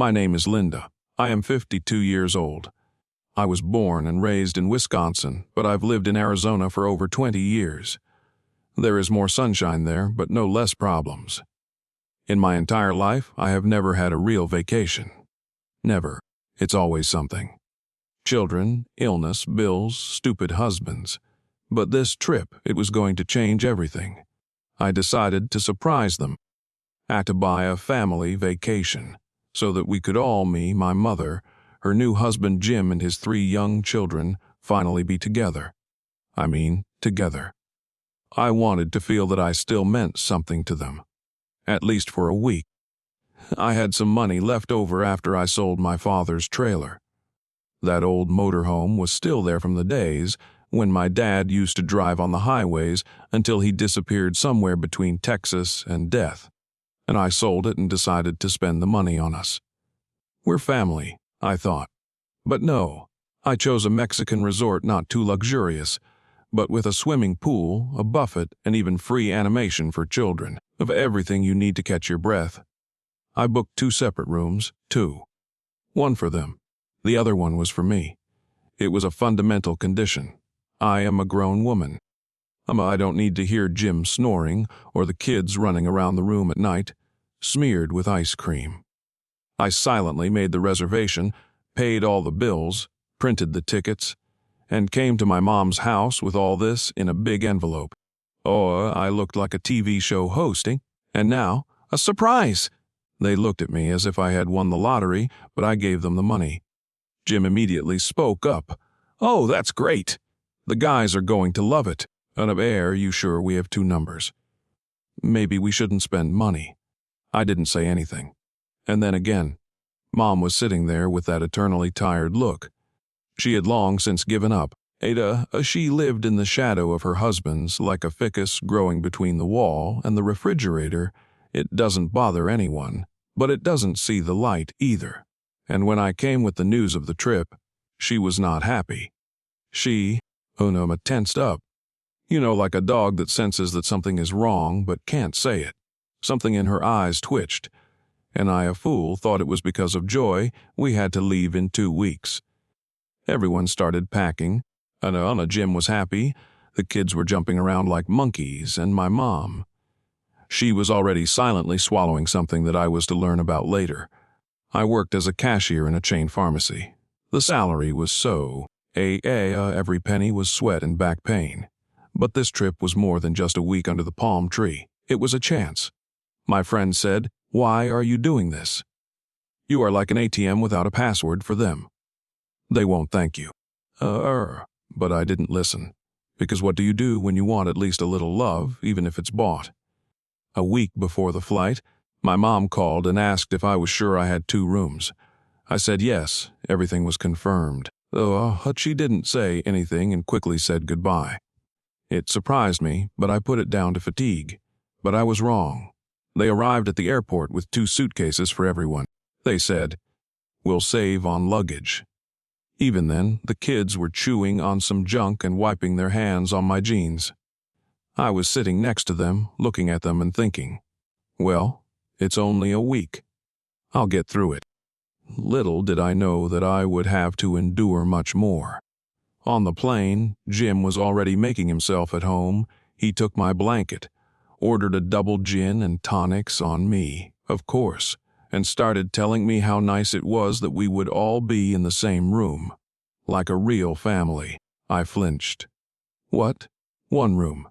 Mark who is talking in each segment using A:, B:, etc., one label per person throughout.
A: My name is Linda. I am 52 years old. I was born and raised in Wisconsin, but I've lived in Arizona for over 20 years. There is more sunshine there, but no less problems. In my entire life, I have never had a real vacation. Never. It's always something. Children, illness, bills, stupid husbands. But this trip, it was going to change everything. I decided to surprise them. I had to buy a family vacation, so that we could all, me, my mother, her new husband Jim, and his 3 young children, finally be together. I mean, together. I wanted to feel that I still meant something to them. At least for a week. I had some money left over after I sold my father's trailer. That old motorhome was still there from the days when my dad used to drive on the highways until he disappeared somewhere between Texas and death, and I sold it and decided to spend the money on us. We're family, I thought. But no, I chose a Mexican resort not too luxurious, but with a swimming pool, a buffet, and even free animation for children, of everything you need to catch your breath. I booked 2 separate rooms, 2. One for them. The other one was for me. It was a fundamental condition. I am a grown woman. I don't need to hear Jim snoring or the kids running around the room at night, smeared with ice cream. I silently made the reservation, paid all the bills, printed the tickets, and came to my mom's house with all this in a big envelope. Oh, I looked like a TV show hosting, and now, a surprise! They looked at me as if I had won the lottery, but I gave them the money. Jim immediately spoke up. "Oh, that's great. The guys are going to love it. Are you sure we have 2 numbers? Maybe we shouldn't spend money." I didn't say anything. And then again, Mom was sitting there with that eternally tired look. She had long since given up. She lived in the shadow of her husband's like a ficus growing between the wall and the refrigerator. It doesn't bother anyone, but it doesn't see the light either. And when I came with the news of the trip, she was not happy. She, tensed up. Like a dog that senses that something is wrong but can't say it. Something in her eyes twitched, and I, a fool, thought it was because of joy we had to leave in 2 weeks. Everyone started packing. Jim was happy. The kids were jumping around like monkeys, and my mom. She was already silently swallowing something that I was to learn about later. I worked as a cashier in a chain pharmacy. The salary was so, every penny was sweat and back pain. But this trip was more than just a week under the palm tree. It was a chance. My friend said, "Why are you doing this? You are like an ATM without a password for them. They won't thank you." But I didn't listen. Because what do you do when you want at least a little love, even if it's bought? A week before the flight, my mom called and asked if I was sure I had 2 rooms. I said yes, everything was confirmed. She didn't say anything and quickly said goodbye. It surprised me, but I put it down to fatigue. But I was wrong. They arrived at the airport with 2 suitcases for everyone. They said, "We'll save on luggage." Even then, the kids were chewing on some junk and wiping their hands on my jeans. I was sitting next to them, looking at them and thinking, well, it's only a week. I'll get through it. Little did I know that I would have to endure much more. On the plane, Jim was already making himself at home. He took my blanket, ordered a double gin and tonics on me, of course, and started telling me how nice it was that we would all be in the same room. Like a real family. I flinched. What? 1 room.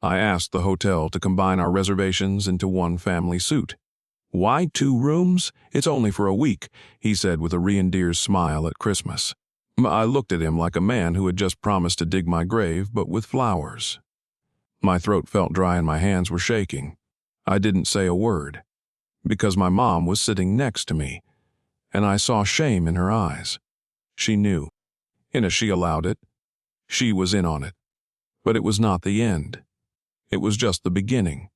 A: I asked the hotel to combine our reservations into 1 family suite. "Why 2 rooms? It's only for a week," he said with a reindeer's smile at Christmas. I looked at him like a man who had just promised to dig my grave, but with flowers. My throat felt dry and my hands were shaking. I didn't say a word, because my mom was sitting next to me, and I saw shame in her eyes. She knew. She allowed it. She was in on it. But it was not the end. It was just the beginning.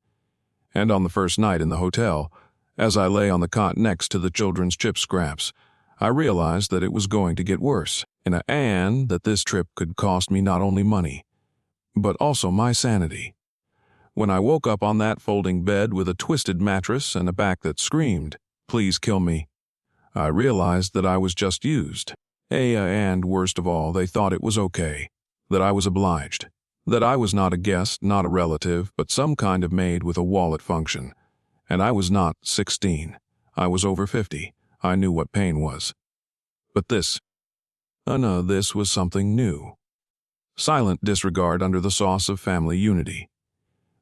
A: And on the first night in the hotel, as I lay on the cot next to the children's chip scraps, I realized that it was going to get worse, and that this trip could cost me not only money, but also my sanity. When I woke up on that folding bed with a twisted mattress and a back that screamed, "Please kill me," I realized that I was just used. And worst of all, they thought it was okay, that I was obliged, that I was not a guest, not a relative, but some kind of maid with a wallet function. And I was not 16. I was over 50. I knew what pain was. But this was something new. Silent disregard under the sauce of family unity.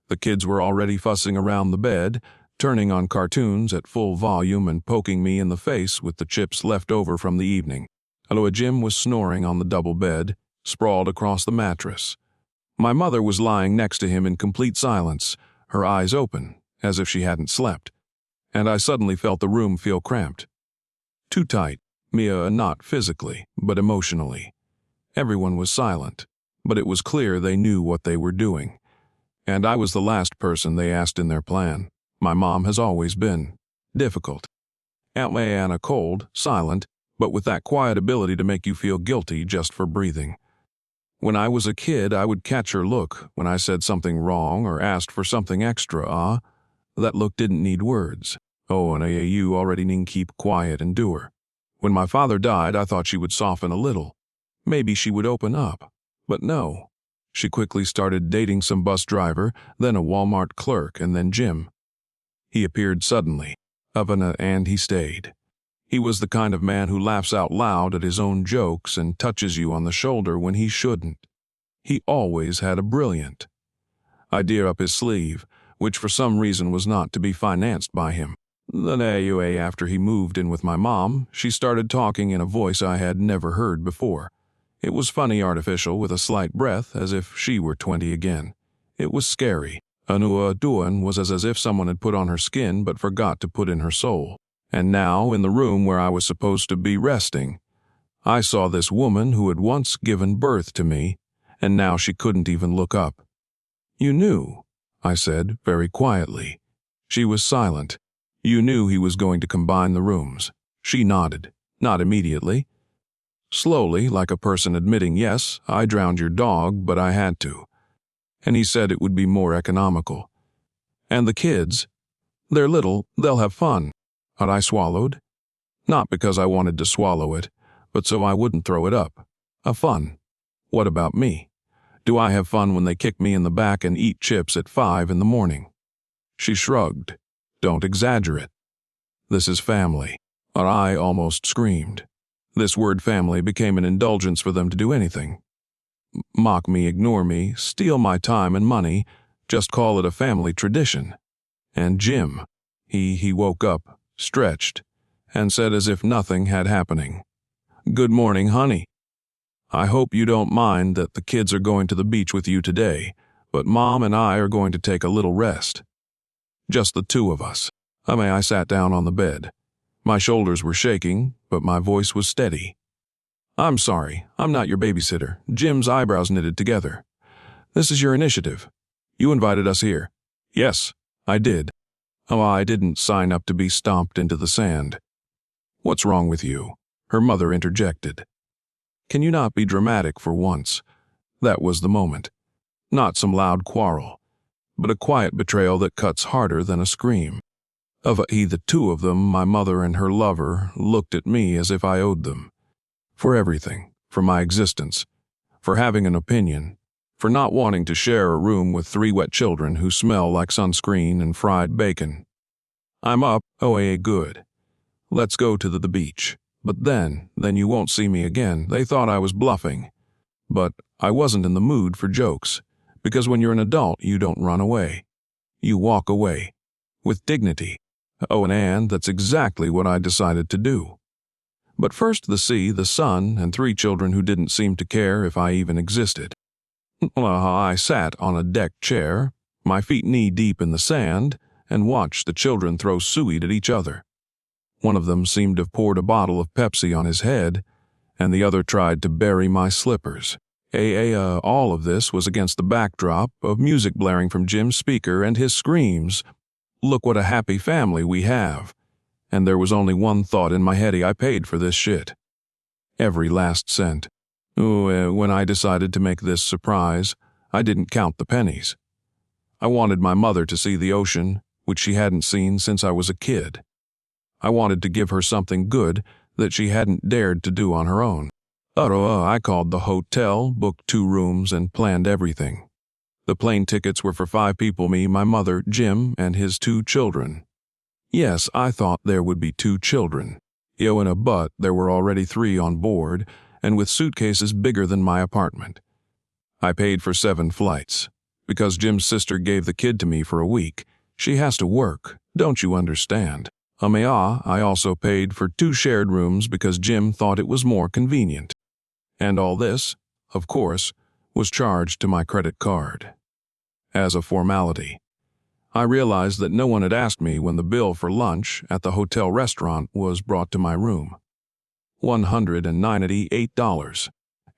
A: The kids were already fussing around the bed, turning on cartoons at full volume and poking me in the face with the chips left over from the evening. Jim was snoring on the double bed, sprawled across the mattress. My mother was lying next to him in complete silence, her eyes open, as if she hadn't slept. And I suddenly felt the room feel cramped. Too tight, not physically, but emotionally. Everyone was silent, but it was clear they knew what they were doing. And I was the last person they asked in their plan. My mom has always been difficult. Anna cold, silent, but with that quiet ability to make you feel guilty just for breathing. When I was a kid, I would catch her look when I said something wrong or asked for something extra. That look didn't need words. You already need keep quiet and do her. When my father died, I thought she would soften a little. Maybe she would open up. But no. She quickly started dating some bus driver, then a Walmart clerk, and then Jim. He appeared suddenly, and he stayed. He was the kind of man who laughs out loud at his own jokes and touches you on the shoulder when he shouldn't. He always had a brilliant idea up his sleeve, which for some reason was not to be financed by him. Then after he moved in with my mom, she started talking in a voice I had never heard before. It was funny artificial with a slight breath as if she were 20 again. It was scary. Duan was as if someone had put on her skin but forgot to put in her soul. And now, in the room where I was supposed to be resting, I saw this woman who had once given birth to me, and now she couldn't even look up. "You knew," I said, very quietly. She was silent. "You knew he was going to combine the rooms." She nodded. Not immediately. Slowly, like a person admitting, "Yes, I drowned your dog, but I had to." And he said it would be more economical. "And the kids? They're little, they'll have fun." But I swallowed. Not because I wanted to swallow it, but so I wouldn't throw it up. Fun. What about me? Do I have fun when they kick me in the back and eat chips at 5 in the morning? She shrugged. "Don't exaggerate. This is family." Or I almost screamed. This word family became an indulgence for them to do anything. Mock me, ignore me, steal my time and money, just call it a family tradition. And Jim, he woke up, stretched, and said as if nothing had happening, "Good morning, honey. I hope you don't mind that the kids are going to the beach with you today, but Mom and I are going to take a little rest. Just the two of us." I sat down on the bed. My shoulders were shaking, but my voice was steady. "I'm sorry, I'm not your babysitter." Jim's eyebrows knitted together. "This is your initiative. You invited us here." "Yes, I did." I didn't sign up to be stomped into the sand." "What's wrong with you?" her mother interjected. "Can you not be dramatic for once?" That was the moment. Not some loud quarrel, but a quiet betrayal that cuts harder than a scream. The two of them, my mother and her lover, looked at me as if I owed them. For everything, for my existence, for having an opinion, for not wanting to share a room with 3 wet children who smell like sunscreen and fried bacon. "I'm up." Good. "Let's go to the beach. But then you won't see me again." They thought I was bluffing. But I wasn't in the mood for jokes, because when you're an adult, you don't run away. You walk away. With dignity. And that's exactly what I decided to do. But first the sea, the sun, and 3 children who didn't seem to care if I even existed. I sat on a deck chair, my feet knee-deep in the sand, and watched the children throw suet at each other. One of them seemed to have poured a bottle of Pepsi on his head, and the other tried to bury my slippers. All of this was against the backdrop of music blaring from Jim's speaker and his screams, "Look what a happy family we have." And there was only one thought in my head: I paid for this shit. Every last cent. When I decided to make this surprise, I didn't count the pennies. I wanted my mother to see the ocean, which she hadn't seen since I was a kid. I wanted to give her something good that she hadn't dared to do on her own. I called the hotel, booked 2 rooms, and planned everything. The plane tickets were for 5 people, me, my mother, Jim, and his 2 children. Yes, I thought there would be 2 children. But there were already 3 on board, and with suitcases bigger than my apartment. I paid for 7 flights. Because Jim's sister gave the kid to me for a week. She has to work, don't you understand? I also paid for 2 shared rooms because Jim thought it was more convenient. And all this, of course, was charged to my credit card. As a formality. I realized that no one had asked me when the bill for lunch at the hotel restaurant was brought to my room. $198.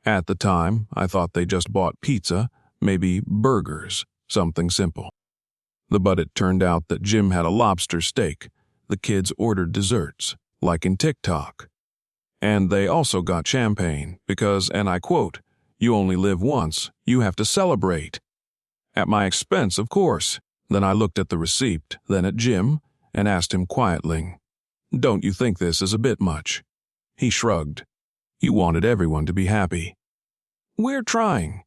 A: At the time, I thought they just bought pizza, maybe burgers, something simple. But it turned out that Jim had a lobster steak. The kids ordered desserts, like in TikTok. And they also got champagne because, and I quote, "You only live once, you have to celebrate." At my expense, of course. Then I looked at the receipt, then at Jim, and asked him quietly, "Don't you think this is a bit much?" He shrugged. "You wanted everyone to be happy." "We're trying.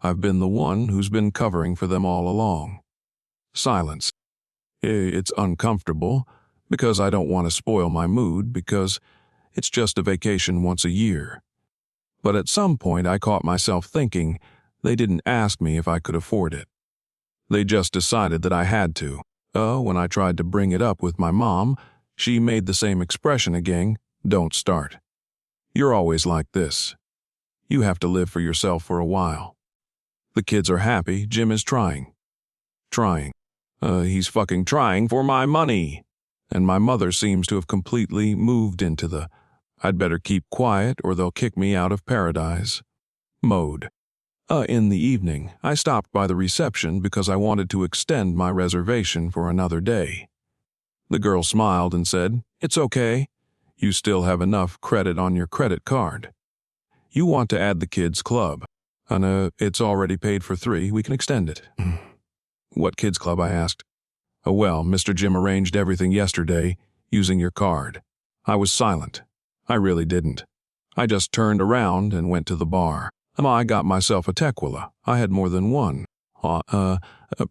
A: I've been the one who's been covering for them all along." Silence. It's uncomfortable, because I don't want to spoil my mood, because it's just a vacation once a year. But at some point I caught myself thinking they didn't ask me if I could afford it. They just decided that I had to. When I tried to bring it up with my mom, she made the same expression again, "Don't start. You're always like this. You have to live for yourself for a while." The kids are happy, Jim is trying. Trying. He's fucking trying for my money. And my mother seems to have completely moved into the "I'd better keep quiet or they'll kick me out of paradise" mode. In the evening, I stopped by the reception because I wanted to extend my reservation for another day. The girl smiled and said, "It's okay. You still have enough credit on your credit card. You want to add the kids' club. And it's already paid for 3. We can extend it." "What kids' club?" I asked. Well, Mr. Jim arranged everything yesterday using your card." I was silent. I really didn't. I just turned around and went to the bar. I got myself a tequila. I had more than one.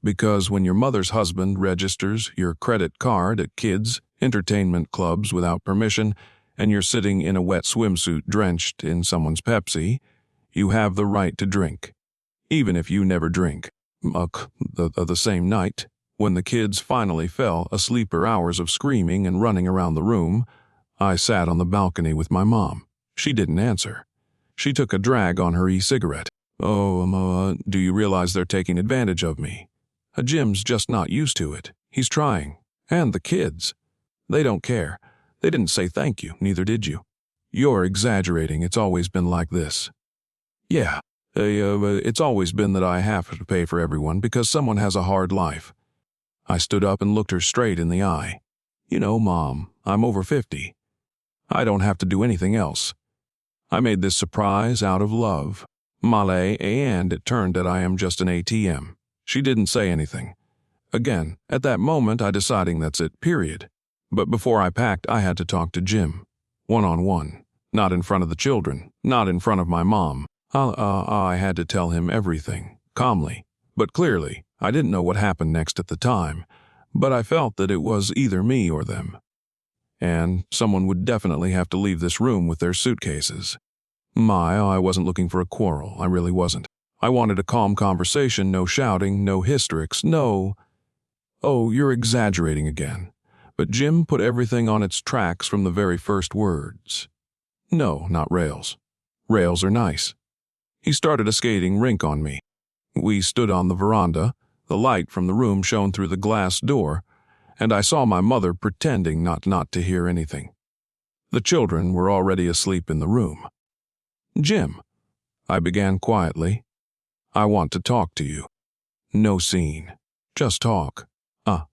A: Because when your mother's husband registers your credit card at kids' entertainment clubs without permission, and you're sitting in a wet swimsuit drenched in someone's Pepsi, you have the right to drink, even if you never drink. The same night, when the kids finally fell asleep for hours of screaming and running around the room, I sat on the balcony with my mom. She didn't answer. She took a drag on her e-cigarette. Do you realize they're taking advantage of me? Jim's just not used to it. He's trying. And the kids. They don't care. They didn't say thank you, neither did you. You're exaggerating. It's always been like this." "Yeah, it's always been that I have to pay for everyone because someone has a hard life." I stood up and looked her straight in the eye. Mom, I'm over 50. I don't have to do anything else. I made this surprise out of love. Malay, and it turned that I am just an ATM. She didn't say anything. Again, at that moment I deciding that's it, period. But before I packed, I had to talk to Jim. One-on-one. Not in front of the children. Not in front of my mom. I had to tell him everything, calmly, but clearly. I didn't know what happened next at the time, but I felt that it was either me or them. And someone would definitely have to leave this room with their suitcases. I wasn't looking for a quarrel, I really wasn't. I wanted a calm conversation, no shouting, no hysterics, no... "Oh, you're exaggerating again." But Jim put everything on its tracks from the very first words. "No, not rails. Rails are nice." He started a skating rink on me. We stood on the veranda. The light from the room shone through the glass door, and I saw my mother pretending not to hear anything. The children were already asleep in the room. "Jim," I began quietly, "I want to talk to you. No scene. Just talk."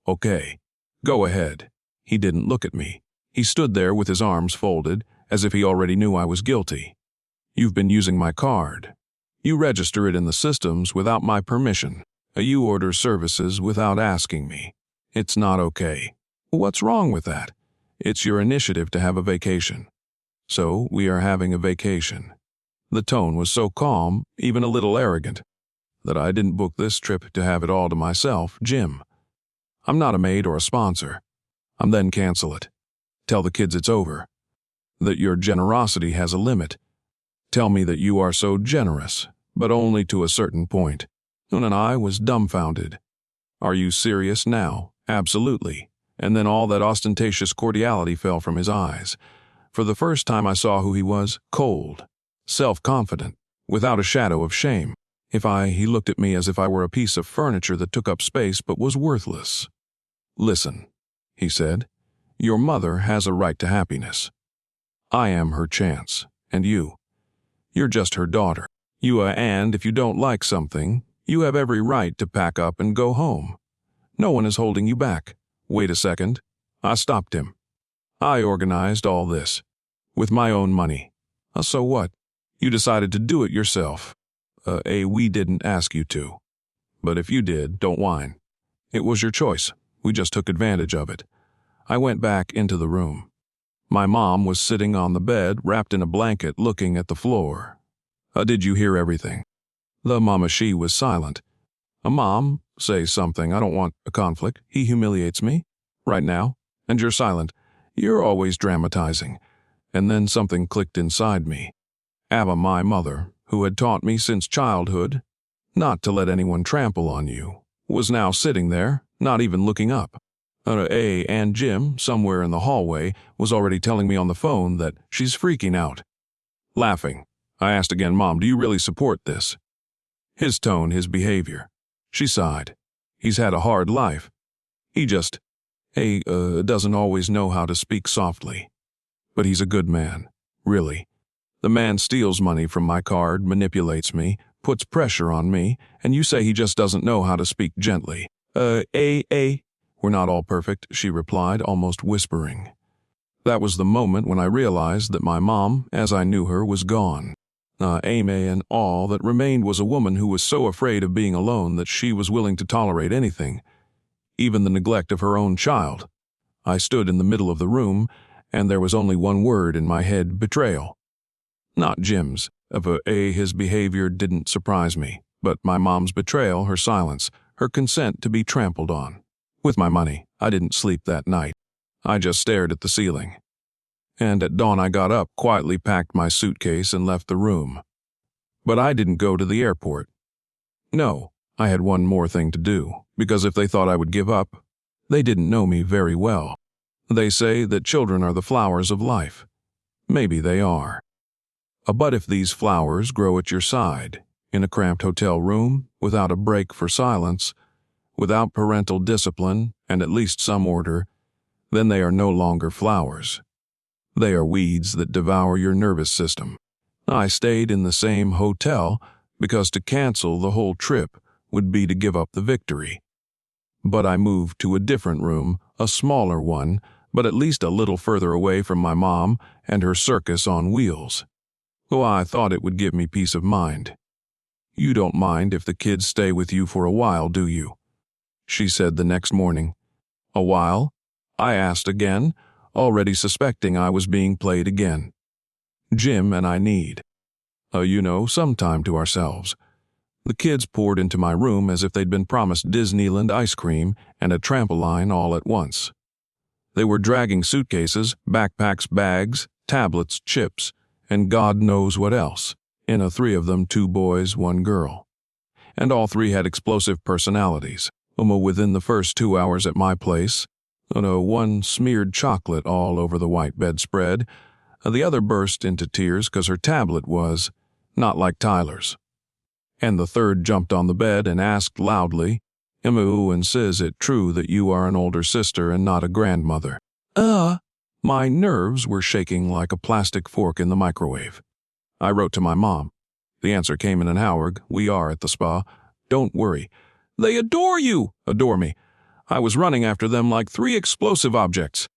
A: Okay. Go ahead." He didn't look at me. He stood there with his arms folded, as if he already knew I was guilty. "You've been using my card. You register it in the systems without my permission. You order services without asking me. It's not okay." "What's wrong with that? It's your initiative to have a vacation. So we are having a vacation. The tone was so calm, even a little arrogant, that I didn't book this trip to have it all to myself, Jim. I'm not a maid or a sponsor. Then cancel it. Tell the kids it's over. That your generosity has a limit. Tell me that you are so generous, but only to a certain point. And I was dumbfounded. Are you serious now? Absolutely. And then all that ostentatious cordiality fell from his eyes. For the first time I saw who he was, cold, self-confident, without a shadow of shame. He looked at me as if I were a piece of furniture that took up space but was worthless. Listen, he said, your mother has a right to happiness. I am her chance, and you're just her daughter. And if you don't like something, you have every right to pack up and go home. No one is holding you back. Wait a second. I stopped him. I organized all this. With my own money. So what? You decided to do it yourself. We didn't ask you to. But if you did, don't whine. It was your choice. We just took advantage of it. I went back into the room. My mom was sitting on the bed, wrapped in a blanket, looking at the floor. Did you hear everything? She was silent. Mom, say something. I don't want a conflict. He humiliates me. Right now. And you're silent. You're always dramatizing. And then something clicked inside me. Abba, my mother, who had taught me since childhood not to let anyone trample on you, was now sitting there, not even looking up. And Jim, somewhere in the hallway, was already telling me on the phone that she's freaking out. Laughing, I asked again, Mom, do you really support this? His tone, his behavior. She sighed. He's had a hard life. He just, doesn't always know how to speak softly. But he's a good man, really. The man steals money from my card, manipulates me, puts pressure on me, and you say he just doesn't know how to speak gently. We're not all perfect, she replied, almost whispering. That was the moment when I realized that my mom, as I knew her, was gone. And all that remained was a woman who was so afraid of being alone that she was willing to tolerate anything, even the neglect of her own child. I stood in the middle of the room, and there was only one word in my head, betrayal. Not Jim's. His behavior didn't surprise me, but my mom's betrayal, her silence, her consent to be trampled on. With my money, I didn't sleep that night. I just stared at the ceiling. And at dawn I got up, quietly packed my suitcase and left the room. But I didn't go to the airport. No, I had one more thing to do, because if they thought I would give up, they didn't know me very well. They say that children are the flowers of life. Maybe they are. But if these flowers grow at your side, in a cramped hotel room, without a break for silence, without parental discipline and at least some order, then they are no longer flowers. They are weeds that devour your nervous system. I stayed in the same hotel because to cancel the whole trip would be to give up the victory. But I moved to a different room, a smaller one, but at least a little further away from my mom and her circus on wheels. I thought it would give me peace of mind. You don't mind if the kids stay with you for a while, do you? She said the next morning. A while? I asked again, already suspecting I was being played again. Jim and I need, some time to ourselves. The kids poured into my room as if they'd been promised Disneyland ice cream and a trampoline all at once. They were dragging suitcases, backpacks, bags, tablets, chips, and God knows what else. In 3 of them, 2 boys, 1 girl. And all 3 had explosive personalities. Within the first 2 hours at my place, one smeared chocolate all over the white bedspread. The other burst into tears because her tablet was not like Tyler's. And the third jumped on the bed and asked loudly, and says it true that you are an older sister and not a grandmother? My nerves were shaking like a plastic fork in the microwave. I wrote to my mom. The answer came in an hour. We are at the spa. Don't worry. They adore you. Adore me. I was running after them like 3 explosive objects.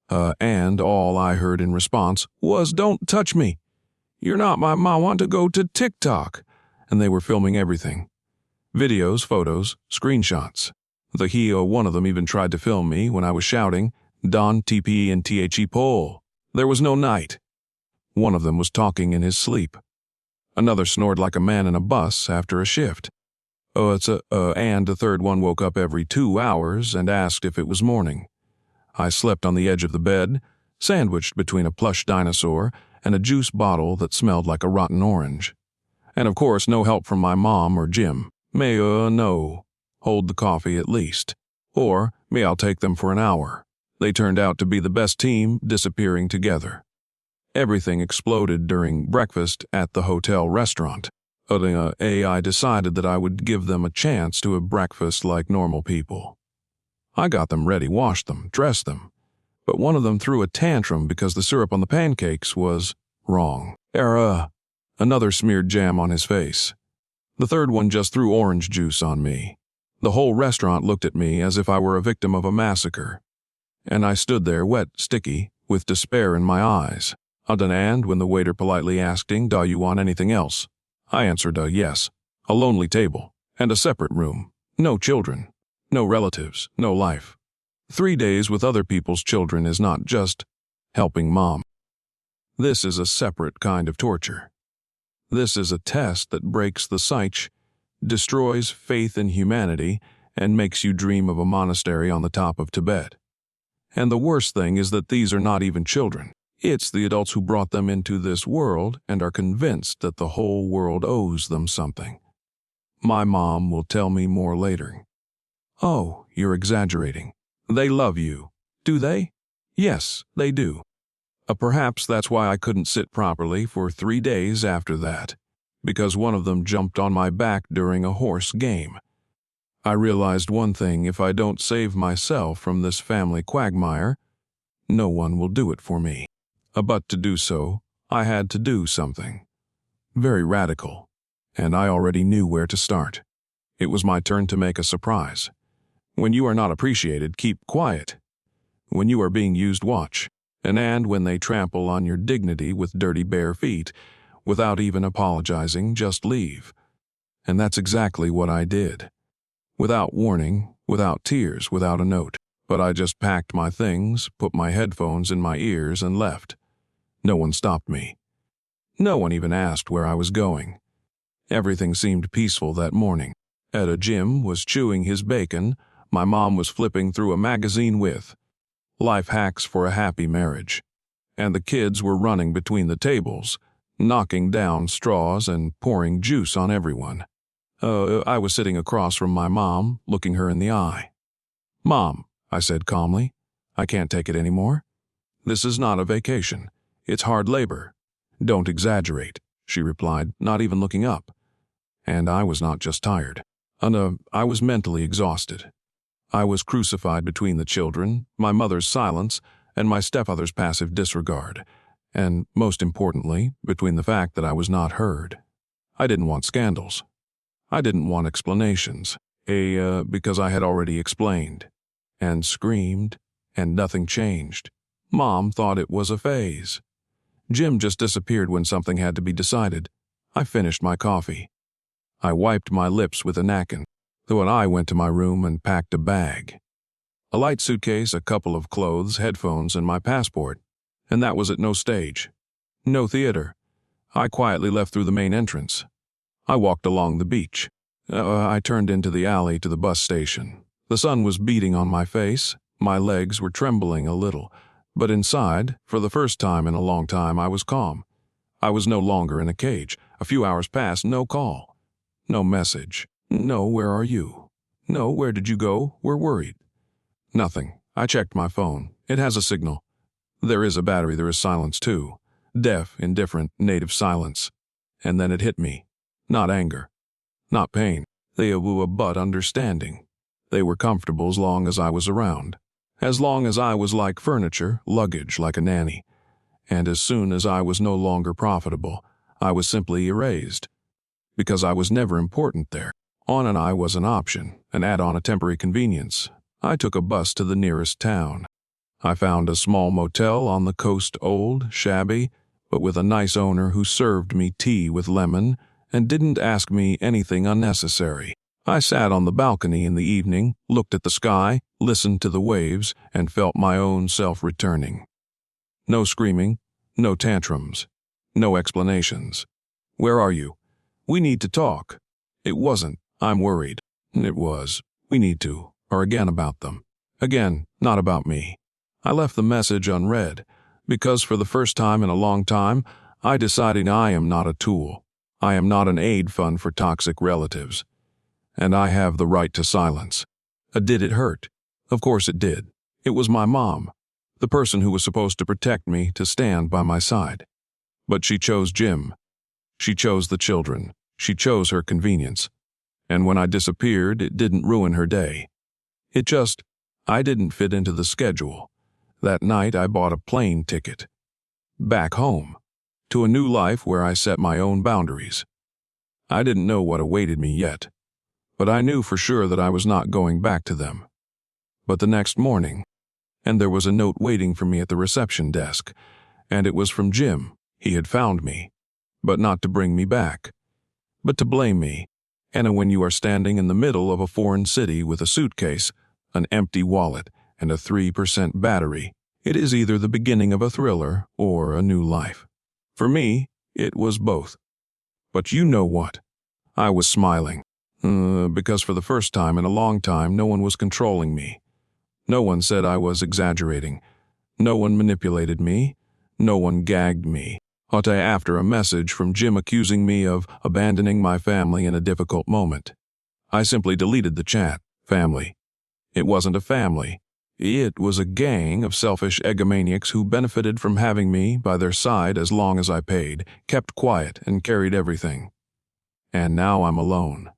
A: And all I heard in response was, don't touch me. You're not my mom. I want to go to TikTok. And they were filming everything. Videos, photos, screenshots. One of them even tried to film me when I was shouting, Don TPE and THE Pole. There was no night. One of them was talking in his sleep. Another snored like a man in a bus after a shift. And the third one woke up every 2 hours and asked if it was morning. I slept on the edge of the bed, sandwiched between a plush dinosaur and a juice bottle that smelled like a rotten orange. And of course, no help from my mom or Jim. No. Hold the coffee at least. Or, I'll take them for an hour. They turned out to be the best team, disappearing together. Everything exploded during breakfast at the hotel restaurant. I decided that I would give them a chance to have breakfast like normal people. I got them ready, washed them, dressed them. But one of them threw a tantrum because the syrup on the pancakes was wrong. Another smeared jam on his face. The third one just threw orange juice on me. The whole restaurant looked at me as if I were a victim of a massacre. And I stood there, wet, sticky, with despair in my eyes. And when the waiter politely asked, "Do you want anything else?" I answered, yes. A lonely table, and a separate room. No children, no relatives, no life. 3 days with other people's children is not just helping mom. This is a separate kind of torture. This is a test that breaks the psyche, destroys faith in humanity, and makes you dream of a monastery on the top of Tibet. And the worst thing is that these are not even children. It's the adults who brought them into this world and are convinced that the whole world owes them something. My mom will tell me more later. "Oh, you're exaggerating. They love you." "Do they?" "Yes, they do." Perhaps that's why I couldn't sit properly for 3 days after that, because one of them jumped on my back during a horse game. I realized one thing: if I don't save myself from this family quagmire, no one will do it for me. But to do so, I had to do something very radical, and I already knew where to start. It was my turn to make a surprise. When you are not appreciated, keep quiet. When you are being used, watch. And when they trample on your dignity with dirty bare feet, without even apologizing, just leave. And that's exactly what I did. Without warning, without tears, without a note. But I just packed my things, put my headphones in my ears, and left. No one stopped me. No one even asked where I was going. Everything seemed peaceful that morning. Jim was chewing his bacon. My mom was flipping through a magazine with Life Hacks for a Happy Marriage. And the kids were running between the tables, knocking down straws and pouring juice on everyone. I was sitting across from my mom, looking her in the eye. "Mom," I said calmly, "I can't take it anymore. This is not a vacation. It's hard labor." "Don't exaggerate," she replied, not even looking up. And I was not just tired. I was mentally exhausted. I was crucified between the children, my mother's silence, and my stepfather's passive disregard. And, most importantly, between the fact that I was not heard. I didn't want scandals. I didn't want explanations. Because I had already explained. And screamed, and nothing changed. Mom thought it was a phase. Jim just disappeared when something had to be decided. I finished my coffee. I wiped my lips with a napkin. Then I went to my room and packed a bag. A light suitcase, a couple of clothes, headphones, and my passport. And that was at no stage. No theater. I quietly left through the main entrance. I walked along the beach. I turned into the alley to the bus station. The sun was beating on my face. My legs were trembling a little. But inside, for the first time in a long time, I was calm. I was no longer in a cage. A few hours passed, no call. No message. No, "Where are you?" No, "Where did you go? We're worried." Nothing. I checked my phone. It has a signal. There is a battery, there is silence too. Deaf, indifferent, native silence. And then it hit me. Not anger. Not pain. But understanding. They were comfortable as long as I was around. As long as I was like furniture, luggage like a nanny. And as soon as I was no longer profitable, I was simply erased. Because I was never important there. And I was an option, an add-on, a temporary convenience. I took a bus to the nearest town. I found a small motel on the coast, old, shabby, but with a nice owner who served me tea with lemon and didn't ask me anything unnecessary. I sat on the balcony in the evening, looked at the sky, listened to the waves, and felt my own self returning. No screaming, no tantrums, no explanations. Where are you? We need to talk. It wasn't, I'm worried. It was, we need to, or again about them. Again, not about me. I left the message unread, because for the first time in a long time, I decided I am not a tool. I am not an aid fund for toxic relatives. And I have the right to silence. Did it hurt? Of course it did. It was my mom, the person who was supposed to protect me, to stand by my side. But she chose Jim. She chose the children. She chose her convenience. And when I disappeared, it didn't ruin her day. I didn't fit into the schedule. That night I bought a plane ticket. Back home. To a new life where I set my own boundaries. I didn't know what awaited me yet, but I knew for sure that I was not going back to them. But the next morning, and there was a note waiting for me at the reception desk, and it was from Jim. He had found me, but not to bring me back, but to blame me. And when you are standing in the middle of a foreign city with a suitcase, an empty wallet, and a 3% battery, it is either the beginning of a thriller or a new life. For me, it was both. But you know what? I was smiling, because for the first time in a long time, no one was controlling me. No one said I was exaggerating. No one manipulated me. No one gagged me. After a message from Jim accusing me of abandoning my family in a difficult moment. I simply deleted the chat. Family. It wasn't a family. It was a gang of selfish egomaniacs who benefited from having me by their side as long as I paid, kept quiet, and carried everything. And now I'm alone.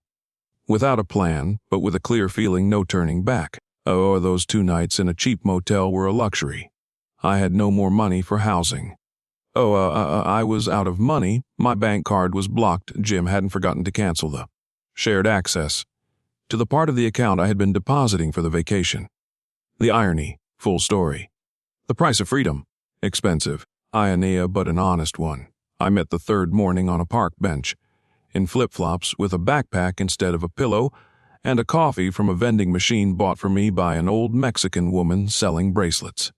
A: Without a plan, but with a clear feeling no turning back. Those 2 nights in a cheap motel were a luxury. I had no more money for housing. I was out of money. My bank card was blocked. Jim hadn't forgotten to cancel the shared access to the part of the account I had been depositing for the vacation. The irony, full story. The price of freedom, expensive, but an honest one. I met the 3rd morning on a park bench, in flip-flops with a backpack instead of a pillow, and a coffee from a vending machine bought for me by an old Mexican woman selling bracelets.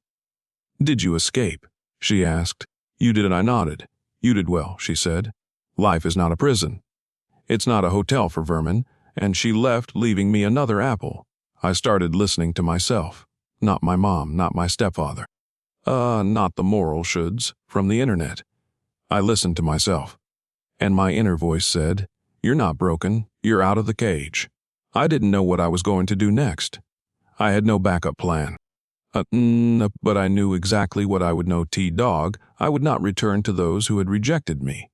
A: Did you escape? She asked. You did, and I nodded. You did well, she said. Life is not a prison. It's not a hotel for vermin, and she left, leaving me another apple. I started listening to myself. Not my mom, not my stepfather. Not the moral shoulds from the internet. I listened to myself. And my inner voice said, you're not broken, you're out of the cage. I didn't know what I was going to do next. I had no backup plan. But I knew exactly what I would know. Dog, I would not return to those who had rejected me.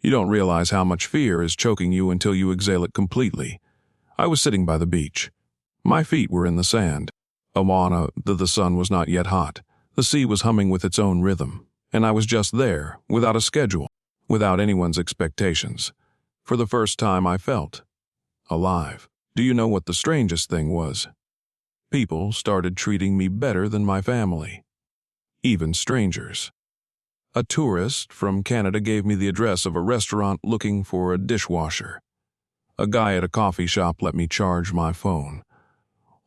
A: You don't realize how much fear is choking you until you exhale it completely. I was sitting by the beach. My feet were in the sand. The sun was not yet hot. The sea was humming with its own rhythm, and I was just there, without a schedule, without anyone's expectations. For the first time I felt alive. Do you know what the strangest thing was? People started treating me better than my family. Even strangers. A tourist from Canada gave me the address of a restaurant looking for a dishwasher. A guy at a coffee shop let me charge my phone.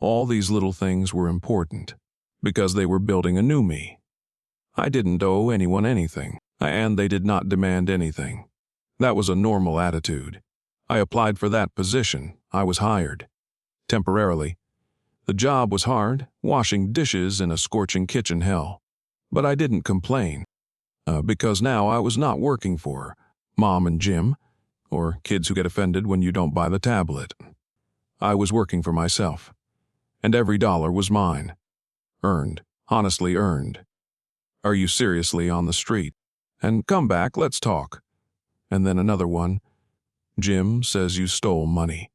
A: All these little things were important, because they were building a new me. I didn't owe anyone anything, and they did not demand anything. That was a normal attitude. I applied for that position. I was hired. Temporarily. The job was hard, washing dishes in a scorching kitchen hell. But I didn't complain, because now I was not working for Mom and Jim, or kids who get offended when you don't buy the tablet. I was working for myself, and every dollar was mine. Earned, honestly earned. Are you seriously on the street? And come back, let's talk. And then another one. Jim says you stole money.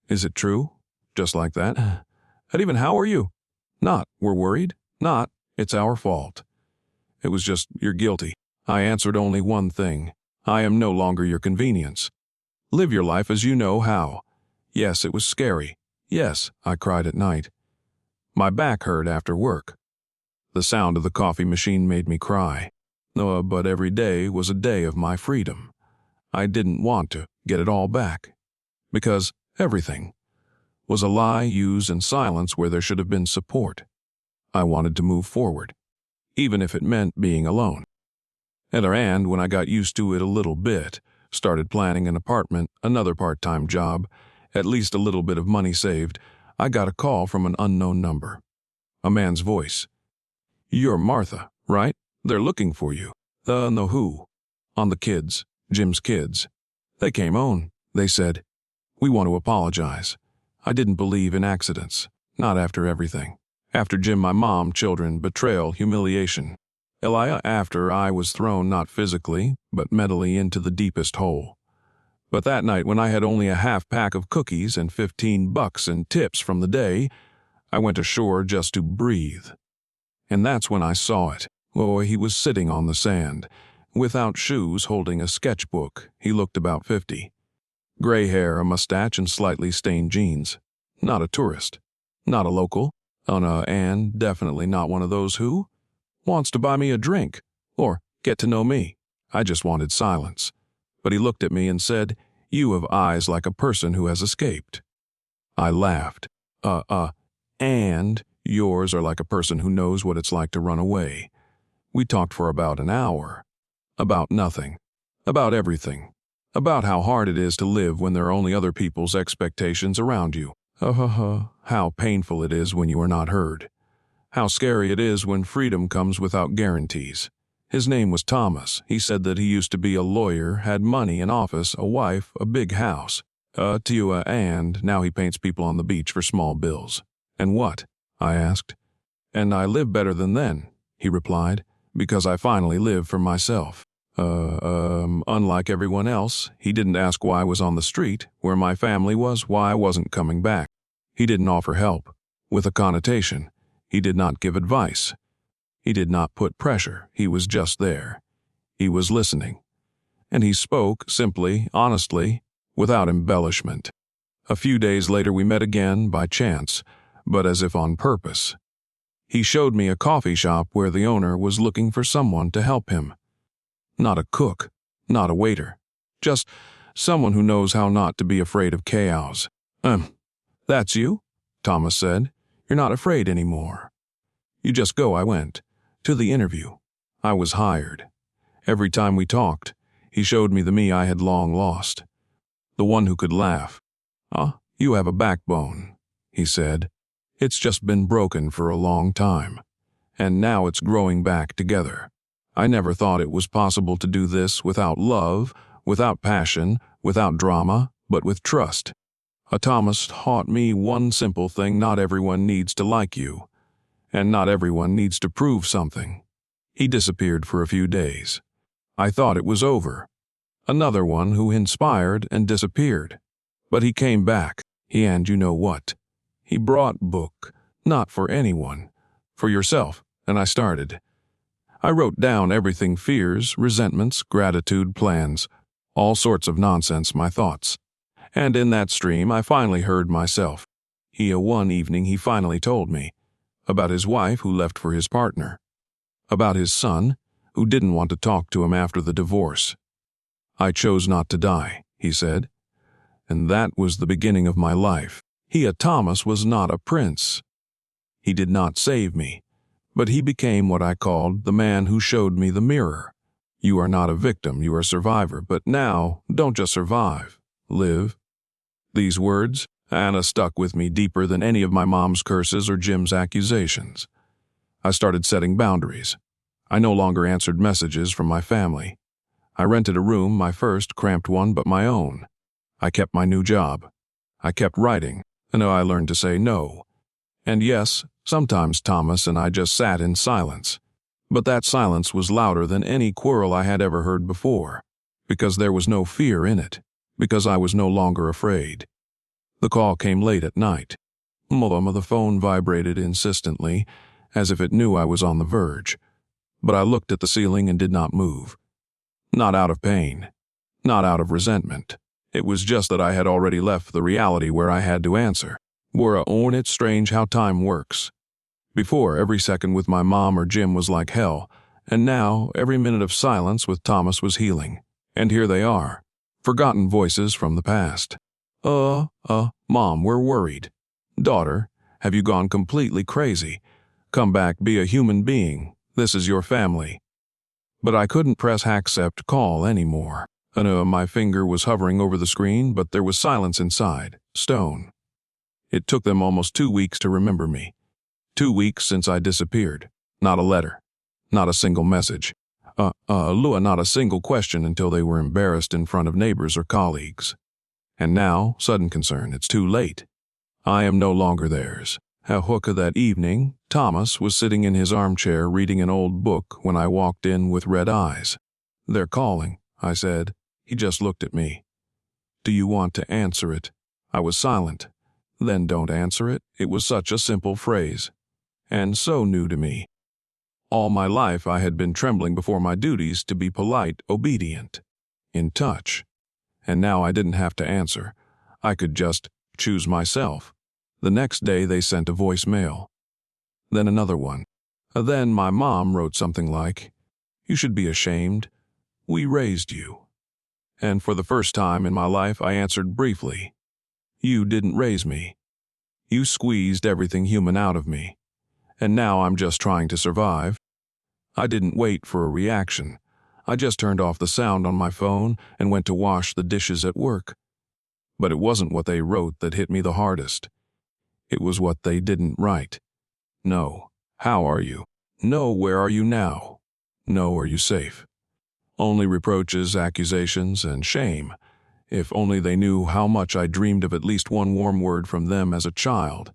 A: Is it true? Just like that? And even how are you? Not, we're worried. Not, it's our fault. It was just, you're guilty. I answered only one thing. I am no longer your convenience. Live your life as you know how. Yes, it was scary. Yes, I cried at night. My back hurt after work. The sound of the coffee machine made me cry. But every day was a day of my freedom. I didn't want to get it all back. Because everything, was a lie used in silence where there should have been support. I wanted to move forward, even if it meant being alone. And when I got used to it a little bit, started planning an apartment, another part-time job, at least a little bit of money saved, I got a call from an unknown number. A man's voice. "You're Martha, right? They're looking for you." No who? On the kids, Jim's kids. They came on, they said. "We want to apologize. I didn't believe in accidents, not after everything. After Jim, my mom, children, betrayal, humiliation. Elia, after I was thrown not physically, but mentally into the deepest hole. But that night when I had only a half pack of cookies and $15 in tips from the day, I went ashore just to breathe. And that's when I saw it. Oh, he was sitting on the sand, without shoes, holding a sketchbook. He looked about 50. Gray hair, a mustache, and slightly stained jeans. Not a tourist. Not a local. Oh no, and definitely not one of those who wants to buy me a drink or get to know me. I just wanted silence. But he looked at me and said, "You have eyes like a person who has escaped." I laughed. And yours are like a person who knows what it's like to run away. We talked for about an hour. About nothing. About everything. About how hard it is to live when there are only other people's expectations around you. How painful it is when you are not heard. How scary it is when freedom comes without guarantees. His name was Thomas. He said that he used to be a lawyer, had money, an office, a wife, a big house. And now he paints people on the beach for small bills. "And what?" I asked. "And I live better than then," he replied, "because I finally live for myself." Unlike everyone else, he didn't ask why I was on the street, where my family was, why I wasn't coming back. He didn't offer help, with a connotation. He did not give advice. He did not put pressure. He was just there. He was listening. And he spoke simply, honestly, without embellishment. A few days later we met again, by chance, but as if on purpose. He showed me a coffee shop where the owner was looking for someone to help him. Not a cook, not a waiter, just someone who knows how not to be afraid of chaos. That's you?" Thomas said. "You're not afraid anymore." "You just go," I went. To the interview. I was hired. Every time we talked, he showed me the me I had long lost. The one who could laugh. You have a backbone," he said. "It's just been broken for a long time. And now it's growing back together. I never thought it was possible to do this without love, without passion, without drama, but with trust. Thomas taught me one simple thing: not everyone needs to like you. And not everyone needs to prove something." He disappeared for a few days. I thought it was over. Another one who inspired and disappeared. But he came back. And you know what? He brought book, not for anyone, for yourself, and I started. I wrote down everything: fears, resentments, gratitude, plans, all sorts of nonsense, my thoughts. And in that stream I finally heard myself. One evening he finally told me. About his wife who left for his partner. About his son who didn't want to talk to him after the divorce. "I chose not to die," he said. And that was the beginning of my life. Thomas was not a prince. He did not save me. But he became what I called the man who showed me the mirror. You are not a victim, you are a survivor. But now, don't just survive. Live. These words, Anna, stuck with me deeper than any of my mom's curses or Jim's accusations. I started setting boundaries. I no longer answered messages from my family. I rented a room, my first cramped one, but my own. I kept my new job. I kept writing, and I learned to say no. And yes, sometimes Thomas and I just sat in silence. But that silence was louder than any quarrel I had ever heard before, because there was no fear in it, because I was no longer afraid. The call came late at night. The phone vibrated insistently, as if it knew I was on the verge. But I looked at the ceiling and did not move. Not out of pain, not out of resentment. It was just that I had already left the reality where I had to answer. It's strange how time works. Before, every second with my mom or Jim was like hell, and now every minute of silence with Thomas was healing. And here they are, forgotten voices from the past. Mom, we're worried. Daughter, have you gone completely crazy? Come back, be a human being. This is your family. But I couldn't press accept call anymore. My finger was hovering over the screen, but there was silence inside. Stone. It took them almost 2 weeks to remember me. 2 weeks since I disappeared. Not a letter. Not a single message. Not a single question until they were embarrassed in front of neighbors or colleagues. And now, sudden concern, it's too late. I am no longer theirs. At hookah that evening, Thomas was sitting in his armchair reading an old book when I walked in with red eyes. They're calling, I said. He just looked at me. Do you want to answer it? I was silent. Then don't answer it. It was such a simple phrase. And so new to me. All my life I had been trembling before my duties to be polite, obedient, in touch. And now I didn't have to answer. I could just choose myself. The next day they sent a voicemail. Then another one. Then my mom wrote something like, "You should be ashamed. We raised you." And for the first time in my life I answered briefly, "You didn't raise me. You squeezed everything human out of me. And now I'm just trying to survive." I didn't wait for a reaction. I just turned off the sound on my phone and went to wash the dishes at work. But it wasn't what they wrote that hit me the hardest. It was what they didn't write. No, how are you? No, where are you now? No, are you safe? Only reproaches, accusations, and shame. If only they knew how much I dreamed of at least one warm word from them as a child.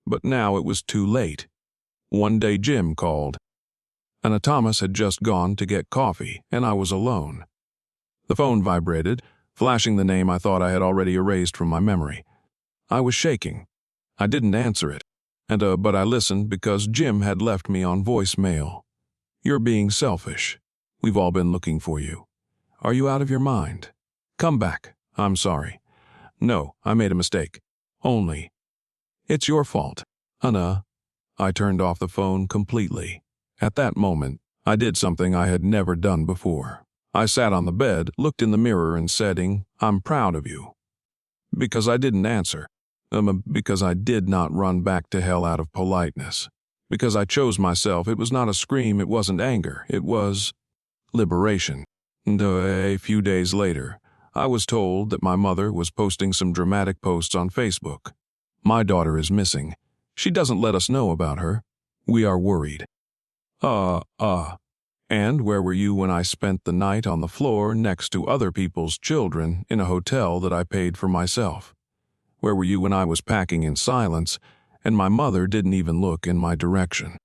A: But now it was too late. One day Jim called. Anna Thomas had just gone to get coffee, and I was alone. The phone vibrated, flashing the name I thought I had already erased from my memory. I was shaking. I didn't answer it, but I listened because Jim had left me on voicemail. "You're being selfish. We've all been looking for you. Are you out of your mind? Come back. I'm sorry. No, I made a mistake. Only. It's your fault. Anna." I turned off the phone completely. At that moment, I did something I had never done before. I sat on the bed, looked in the mirror and said, "I'm proud of you." Because I didn't answer. Because I did not run back to hell out of politeness. Because I chose myself. It was not a scream, it wasn't anger, it was liberation. And a few days later, I was told that my mother was posting some dramatic posts on Facebook. "My daughter is missing. She doesn't let us know about her. We are worried." And where were you when I spent the night on the floor next to other people's children in a hotel that I paid for myself? Where were you when I was packing in silence and my mother didn't even look in my direction?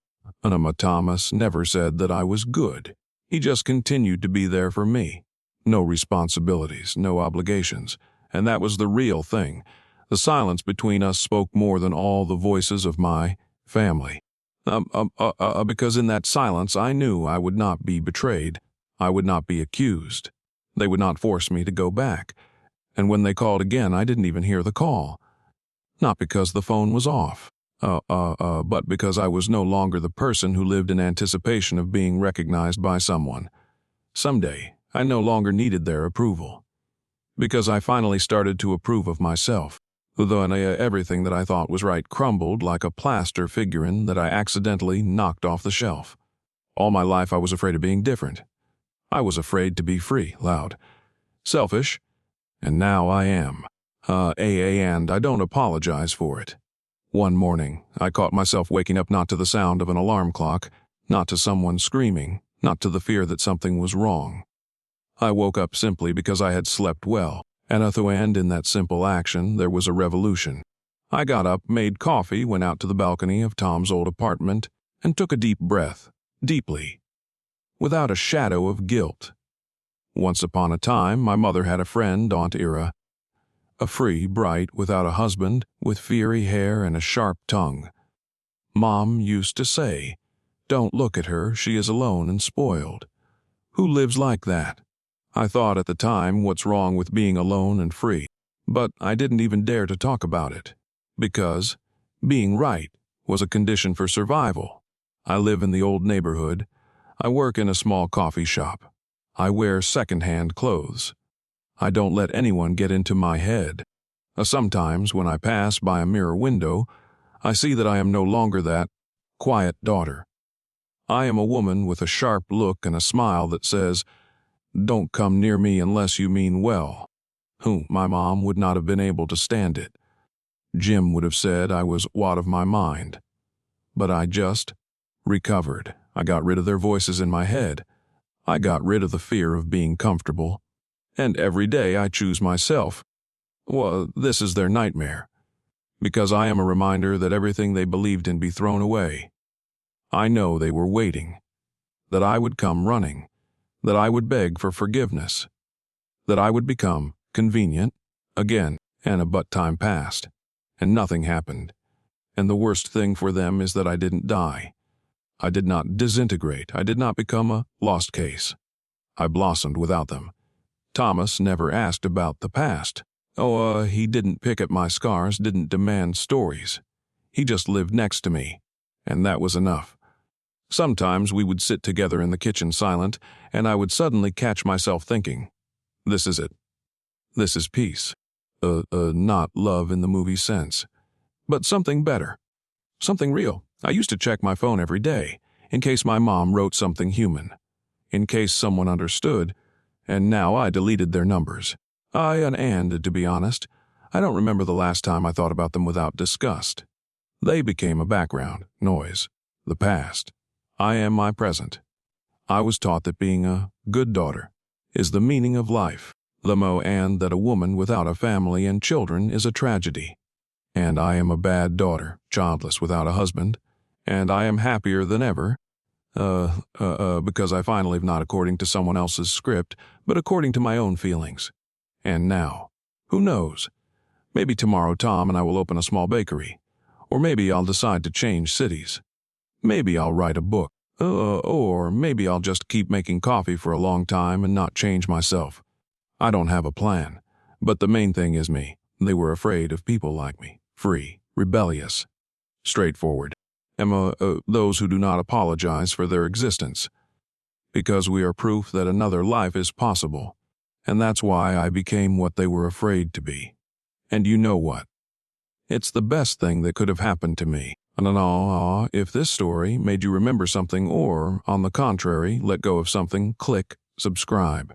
A: Thomas never said that I was good. He just continued to be there for me. No responsibilities, no obligations. And that was the real thing. The silence between us spoke more than all the voices of my family. Because in that silence I knew I would not be betrayed. I would not be accused. They would not force me to go back. And when they called again, I didn't even hear the call. Not because the phone was off, but because I was no longer the person who lived in anticipation of being recognized by someone. Someday, I no longer needed their approval. Because I finally started to approve of myself. Then everything that I thought was right crumbled like a plaster figurine that I accidentally knocked off the shelf. All my life I was afraid of being different. I was afraid to be free, loud, selfish, and now I am. And I don't apologize for it. One morning, I caught myself waking up not to the sound of an alarm clock, not to someone screaming, not to the fear that something was wrong. I woke up simply because I had slept well. And in that simple action, there was a revolution. I got up, made coffee, went out to the balcony of Tom's old apartment, and took a deep breath, deeply, without a shadow of guilt. Once upon a time, my mother had a friend, Aunt Ira, a free, bright, without a husband, with fiery hair and a sharp tongue. Mom used to say, "Don't look at her, she is alone and spoiled. Who lives like that?" I thought at the time, what's wrong with being alone and free? But I didn't even dare to talk about it, because being right was a condition for survival. I live in the old neighborhood. I work in a small coffee shop. I wear second-hand clothes. I don't let anyone get into my head. Sometimes, when I pass by a mirror window, I see that I am no longer that quiet daughter. I am a woman with a sharp look and a smile that says, "Don't come near me unless you mean well." My mom would not have been able to stand it. Jim would have said I was wad of my mind. But I just recovered. I got rid of their voices in my head. I got rid of the fear of being comfortable. And every day I choose myself. Well, this is their nightmare. Because I am a reminder that everything they believed in be thrown away. I know they were waiting. That I would come running. That I would beg for forgiveness. That I would become convenient again, but time passed, and nothing happened. And the worst thing for them is that I didn't die. I did not disintegrate. I did not become a lost case. I blossomed without them. Thomas never asked about the past. He didn't pick at my scars, didn't demand stories. He just lived next to me, and that was enough. Sometimes we would sit together in the kitchen silent, and I would suddenly catch myself thinking, this is it. This is peace. Not love in the movie sense, but something better. Something real. I used to check my phone every day, in case my mom wrote something human, in case someone understood, and now I deleted their numbers. And to be honest, I don't remember the last time I thought about them without disgust. They became a background, noise, the past. I am my present. I was taught that being a good daughter is the meaning of life, and that a woman without a family and children is a tragedy. And I am a bad daughter, childless without a husband, and I am happier than ever, because I finally live not according to someone else's script, but according to my own feelings. And now, who knows? Maybe tomorrow Tom and I will open a small bakery, or maybe I'll decide to change cities. Maybe I'll write a book, or maybe I'll just keep making coffee for a long time and not change myself. I don't have a plan, but the main thing is me. They were afraid of people like me, free, rebellious, straightforward. Those who do not apologize for their existence. Because we are proof that another life is possible, and that's why I became what they were afraid to be. And you know what? It's the best thing that could have happened to me. And if this story made you remember something or, on the contrary, let go of something, click subscribe.